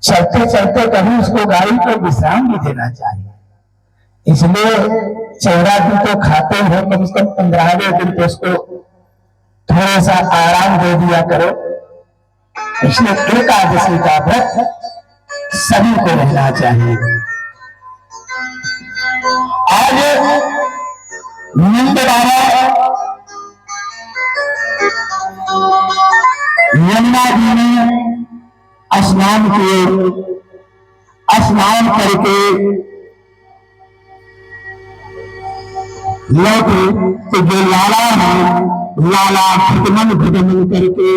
चलते चलते कभी उसको गाड़ी को विश्राम भी देना चाहिए। इसलिए 14 दिन तो खाते हो, कम से कम 15वें दिन तो उसको थोड़ा सा आराम दे दिया करो। इसलिए एकादशी का व्रत सभी को रहना चाहिए। आज नंद बाबा यमुना जी में स्नान किए, स्नान करके लौटे तो जो लाला है, लाला भटमन भटमन करके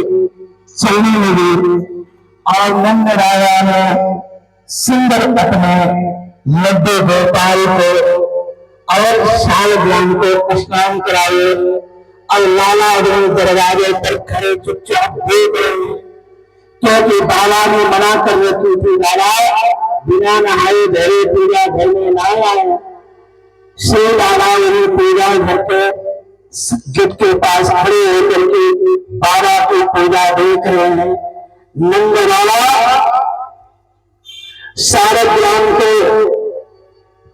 चलने लगे और नंद राजा ने सुंदर पट में लड्डू गोपाल को और शालग्राम को स्नान कराए और लाला दरवाजे पर खड़े चुपचाप देख रहे हैं, क्योंकि बाबा ने मना कर रखी थी, बाबा बिना नहाए धरे पूजा घर में ना आए। श्री बाबा यही पूजा घर के गेट के पास खड़े होकर के बाबा की पूजा देख रहे हैं। नंद बाबा शालग्राम को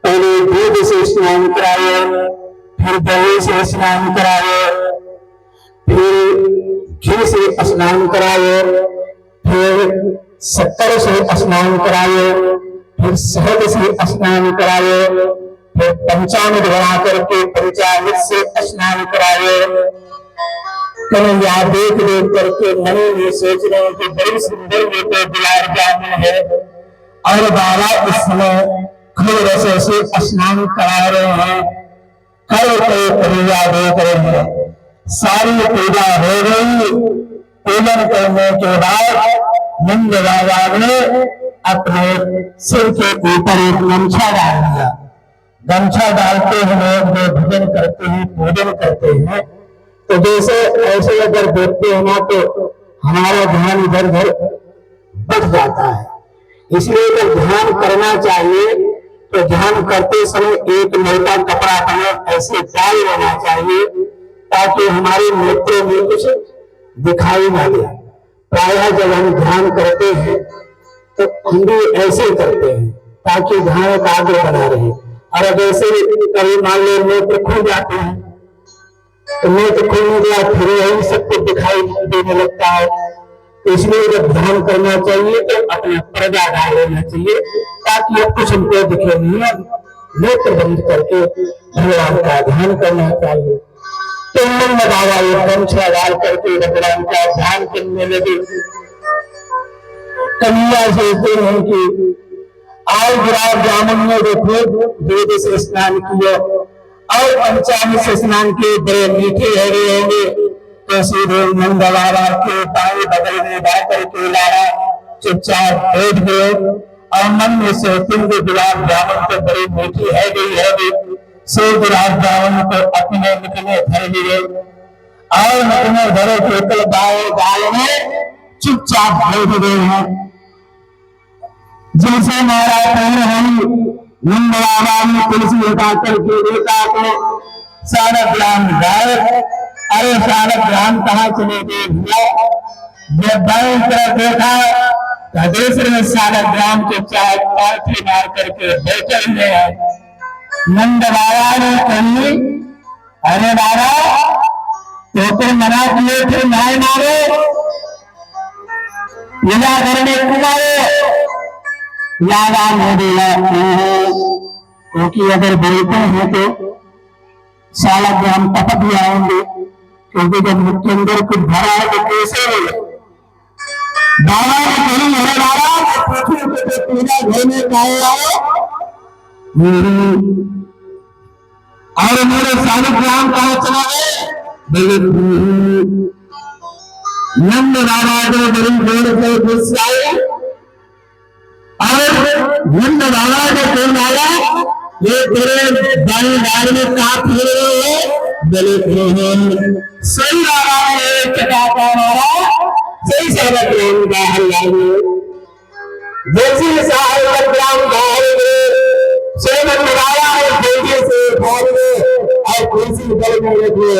पहले दूध से स्नान कराए, फिर दही से स्नान कराए, फिर घी से स्नान कराए, फिर शक्कर से स्नान कराए, फिर शहद से स्नान कराए, फिर पंचामृत बना करके पंचामृत से स्नान कराए। कन्हैया देख देख करके मन में सोच रहे हैं कि बड़ी सुंदर ये तो गुलाब जामुन है, और बाबा इस समय खूब रसों से स्नान करा रहे हैं। कई कई पूजा देख रहे हैं। सारी पूजा हो गई। पूजन करने के बाद नंद बाबा ने अपने सिर के ऊपर एक गमछा डाल दिया। गमछा डालते हुए जो भजन करते हैं, पूजन करते हैं, तो जैसे ऐसे अगर देखते हैं ना तो हमारा ध्यान इधर उधर बढ़ जाता है। इसलिए जब ध्यान करना चाहिए तो ध्यान करते समय एक मोटा कपड़ा हमें ऐसे डाल लेना चाहिए ताकि हमारे नेत्रों में कुछ दिखाई ना दे। प्रायः जब हम ध्यान करते हैं तो हम भी ऐसे करते हैं ताकि ध्यान एकाग्र बना रहे। और अब ऐसे कभी मान लो नेत्र खुल जाते हैं तो नेत्र खुलने के बाद फिर यही सब कुछ दिखाई देने लगता है। इसलिए जब ध्यान करना चाहिए तो अपना पर्दा डाल लेना चाहिए ताकि अब कुछ हमको दिखे नहीं, नेत्र बंद करके भगवान का ध्यान करना चाहिए। तो नंद बाबा ये गमछा डाल करके भगवान का ध्यान करने लगे। कन्हैया सोचते हैं कि आज गुलाब जामुन में देखो दूध से स्नान किया और पंचामृत से स्नान किए, बड़े मीठे हरे होंगे। तो सीधे नंद बाबा के दाएं बगल में जाकर के लाला चुपचाप बैठ गए और मन में सोचते हैं गुलाब जामुन तो बड़ी मीठी है गई। सो गुलाब जामुन को अपने निकले धर लिए और निकले धरे केवल दाएं गाल में चुपचाप बैठ गए हैं। जैसे महाराज नंद बाबा ने तुलसी उठा करके देखा तो शालग्राम गायब। अरे शालग्राम कहाँ चले गए भैया? जब दाएं तरफ देखा तो दूसरे शालग्राम के चाय पालथी मार करके बैठे हुए हैं। नंद बाबा ने कही, अरे बाबा तो मना किए थे नाय मारे, पूजा करने कुमारे। लाला ने बोला क्योंकि अगर बोलते हैं तो शालग्राम टपक जाएंगे, क्योंकि जब मुख्य अंदर कुछ भरा है तो कैसे बोले। बाबा ने कही, अरे बाबा पृथ्वी पे पूजा घर में काहे आए और मेरे शालग्राम कहाँ चला गए? नंद बाबा को बड़ी जोर से गुस्साए और नंद बाबा को कौन आया, ये तेरे दाएं दाएं में काट रहे बोले सही बाबा ने चटाका मारा, सही शालग्राम बाहर लाए। जैसे शालग्राम बाहर सोमन लगाया और तेजी से भाग गए और तुलसी दल में लगे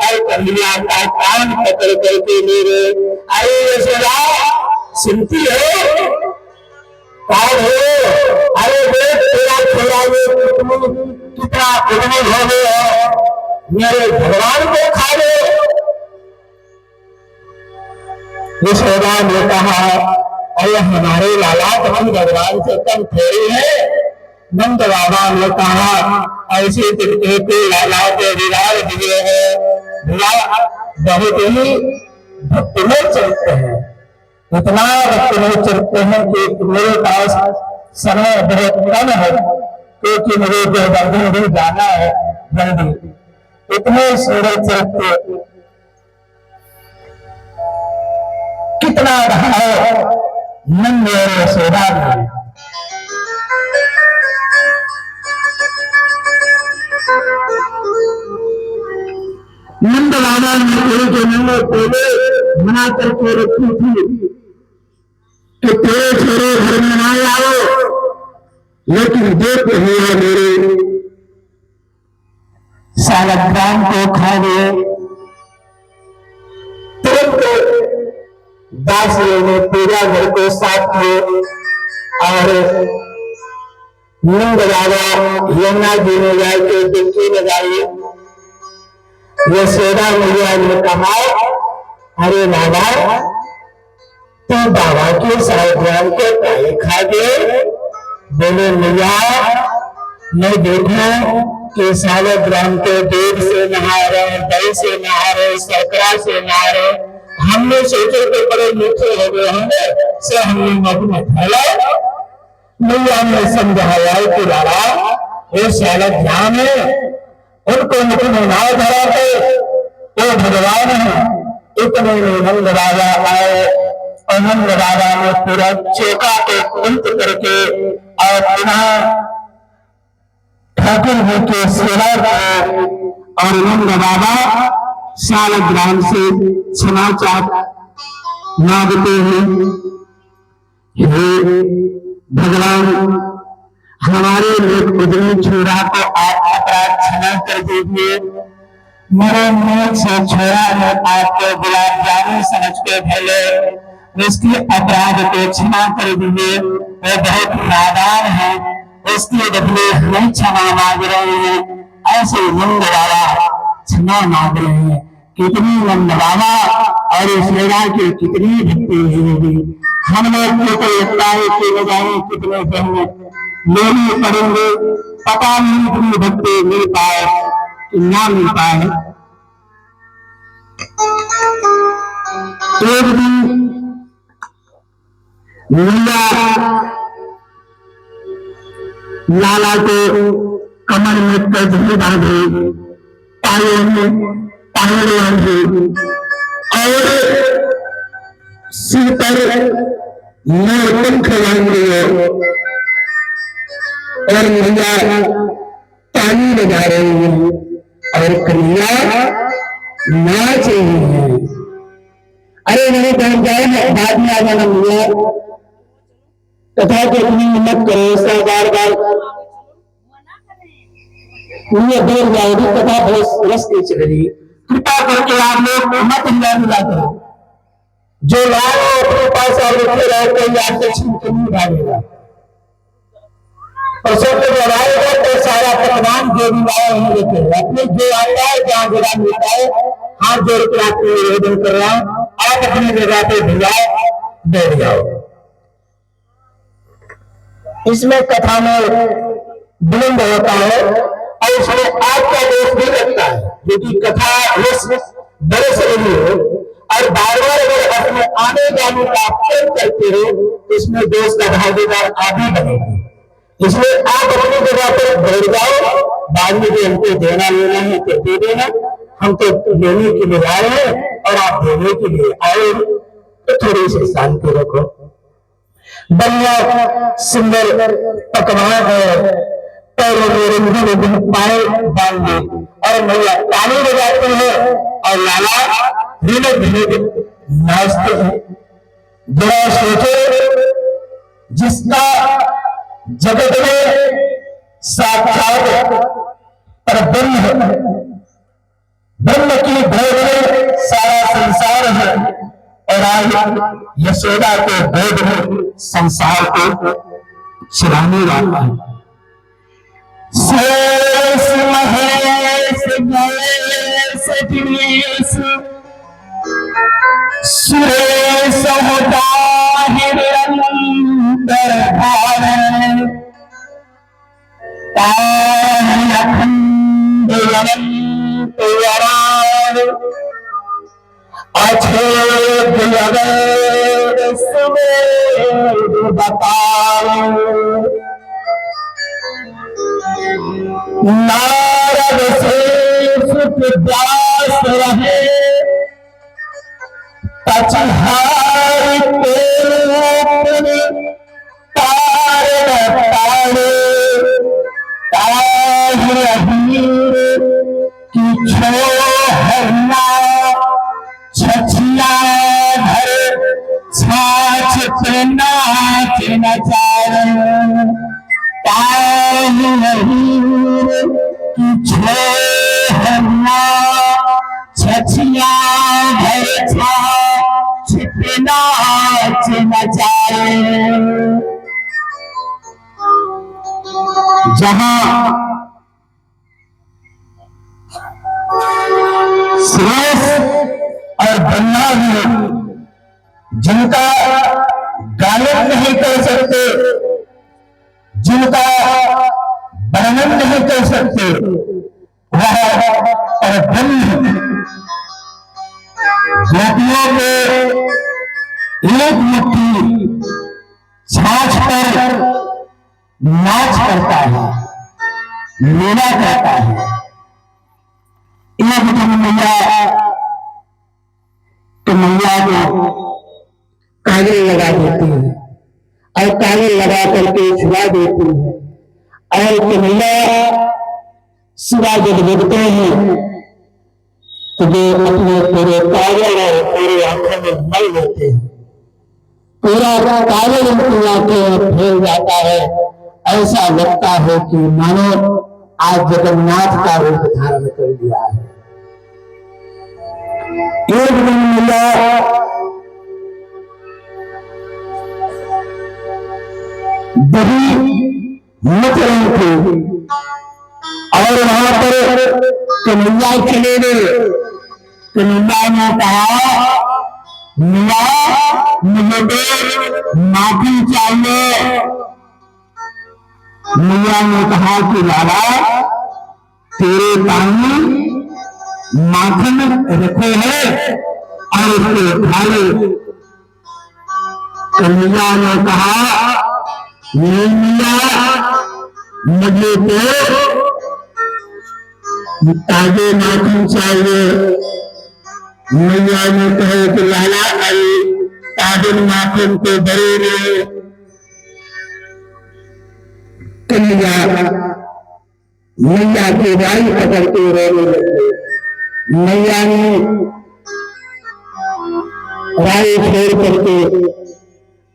और कन्हैया का कान पकड़ करके ले गए। अरे यशोदा सुनती हो? कितना उद्भव हो गया, मेरे भगवान को खा लो। यशोदा ने कहा, अरे हमारे लाला तो हम भगवान से कम थोड़ी है। नंद बाबा ने कहा, ऐसे तिरके के लाला के विराट दिए है, बहुत ही भक्तिमय चलते हैं, इतना भक्तिमय चलते हैं कि मेरे पास समय बहुत कम है, क्योंकि मुझे गोवर्धन भी जाना है जल्दी। इतने सुंदर चलते, कितना भाव नंद और यशोदा में। नंद बाबा ने एक जन्म पहले बना करके रखी थी कि तेरे छोरे घर में ना आओ, लेकिन देख हुए मेरे सालग्राम को खा गए। तुरंत दासियों ने पूजा घर को साफ किए और नंद बाबा यमुना जी में जाके डुबकी लगाई। यशोदा मैया ने कहा, अरे बाबा, तो बाबा के सालग्राम को काहे खा गए? बोले मैया, मैं देखा कि सालग्राम के दूध से नहा रहे, दही से नहा रहे, शर्करा से नहा रहे, हमने सोचे तो बड़े मीठे हो गए होंगे, से हमने मुख में फैला। मैया ने समझाया कि बाबा, ये सालग्राम है, उनको मुख में ना धरा थे, वो भगवान है। इतने में नंद राजा आए और नंद राजा ने पूरा चौका को उल्ट करके और पुनः ठाकुर जी के सेवा किए और नंद बाबा सालग्राम से समाचार मांगते हैं, हे भगवान, हमारे उद्यमी छोरा को अपराध क्षमा कर दीजिए। मेरे मुंह से छोरा ने आपको गुलाब जामुन समझ के भेजे, उसके अपराध को क्षमा कर दीजिए। वो बहुत नादान है, उसके बदले हमें क्षमा मांग रहे हैं। ऐसे नंद बाबा क्षमा मांग रहे हैं। कितनी नंद बाबा और यशोदा की कितनी भक्ति होगी। हम लोग को तो लगता है कि बजाय कितने जन्म लेने पड़ेंगे, पता नहीं इतनी भक्ति मिल पाए कि ना मिल पाए। एक दिन मैया लाला को कमर में कजरी बांधे, पायों में पायल बांधे और सिर पर पंख बांधे और मैया ताली बजा रही है और कन्या नाच रही है। अरे नहीं बन जाए ना, बाद में आ जाना मैया, कथा को इतनी हिम्मत करो, ऐसा बार बार मुझे देर जाएगी, कथा बहुत रस की चल रही। कृपा करके आप लोग मत मिला करो, जो लाओ अपने पास और रुके रहो, कोई आपसे छीन के नहीं भागेगा। और सब जब लगाएगा तो सारा पकवान जो भी लाए वहीं लेते हैं, अपने जो आता है जहाँ जगह मिलता है हाथ जोड़ के आपको निवेदन कर रहा हूँ, आप अपनी जगह पे भिजाओ, बैठ जाओ। इसमें कथा में विलंब होता है और इसमें आपका दोष भी लगता है, क्योंकि कथा बरस रही हो और बार बार अगर अपने आने जाने का आप करते हो तो इसमें दोष का भागीदार आप ही बनेंगे। इसलिए आप अपनी जगह पर बैठ जाओ, बाद में जो हमको देना लेना है तो दे देना, हम तो लेने के लिए आए हैं और आप देने के लिए आए, तो थोड़ी सी शांति रखो। बढ़िया सुंदर पकवान है, पैरों में रंगीन पाए बांधे और मैया ताली बजाते हैं और लाला धीरे धीरे नाचते हैं। जरा सोचो, जिसका जगत में साक्षात परब्रह्म है, ब्रह्म की गोद में सारा संसार है और आज यशोदा के गोद में संसार को चलाने वाला है। शेष महेश गणेश गिरीश सुरेश होता हिरंतर भारण अखंड अनंत वरान अछेद अवैध सुमेध बताओ नारद से सुख व्यास रहे तचहारी तारण तारे ताहिर की छो हरना छछिया धर छाछ पे नाच नचारे ताहिर की छो हरना छछिया धर छाछ पे नाच नचारे। जहां शेष और ब्रह्मा जिनका गालन नहीं कर सकते, जिनका वर्णन नहीं कर सकते, वह परब्रह्म गोपियों के एक मुट्ठी छाछ पर नाच करता है, लीला करता है। एक दिन मैया तो मैया को काजल लगा देती है और काजल लगा करके छुड़ा देती है और कन्हैया सिवा जब लगते हैं तो जो अपने पूरे काजल और पूरे आंखों में मल लेते हैं, पूरा काजल उनकी आंखें फैल जाता है। ऐसा लगता है कि मानो आज जगन्नाथ का रूप धारण कर लिया है। एक दिन मिला दही मच रही थी और वहां पर कन्हैया चले गए। कन्हैया ने कहा मिया मुझे माफी चाहिए। मिया ने कहा कि लाला तेरे सामने माखन रखे हैं और उसको खा ले। कन्हैया ने कहा नहीं मिया मुझे तो ताजे माखन चाहिए। मैया ने कहे कि लाला अरे ताजे माखन को बड़े रहे। कन्हैया मैया के राई पकड़ के रोने लगे। मैया ने राई फेर करके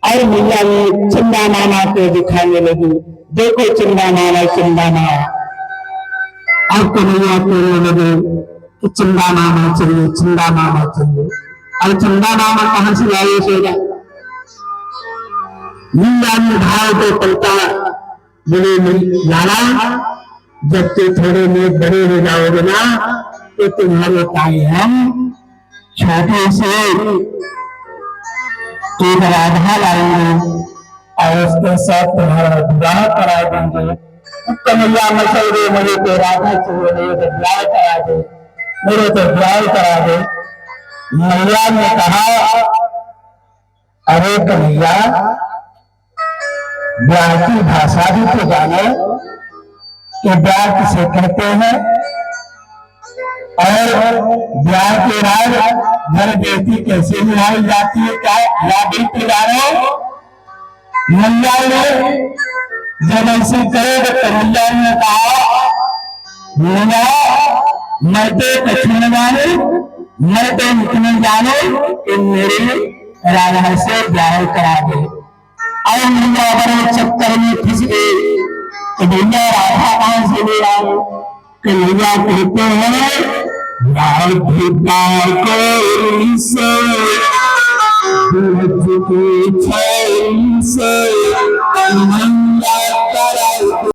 और मैया ने चंदा मामा को दिखाने लगी, देखो चंदा मामा चंदा मामा। अब कन्हैया कहने लगे कि चंदा मामा चाहिए, चंदा मामा चाहिए। और चंदा मामा कहां से लाए सेगा? मैया ने भाव को पलटा, बोले लाला जब से थोड़े में बड़े हो जाओगे ना तो तुम्हारे पाए हम छोटे से एक राधा लाएंगे और उसके साथ तुम्हारा विवाह करा देंगे। कन्हैया मचल दे, मुझे तो राधा चाहिए, मुझे तो ब्याह करा दे, मुझे तो ब्याह करा दे। मैया ने कहा अरे कन्हैया ब्याह की भाषा भी तो जानो कि ब्याह किसे कहते हैं और ब्याह के बाद घर बेटी कैसे मिलाई जाती है, क्या या बेटी जानो। मैया ने जब ऐसे कहे तो कन्हैया ने कहा मैया मैं तो कुछ न जाने, मैं तो इतने जानो कि मेरे राधा से ब्याह करा दे। और मैया बड़े चक्कर में फंस गई कि भैया राधा कहां से ले आओ। कन्हैया कहते हैं राधिका को से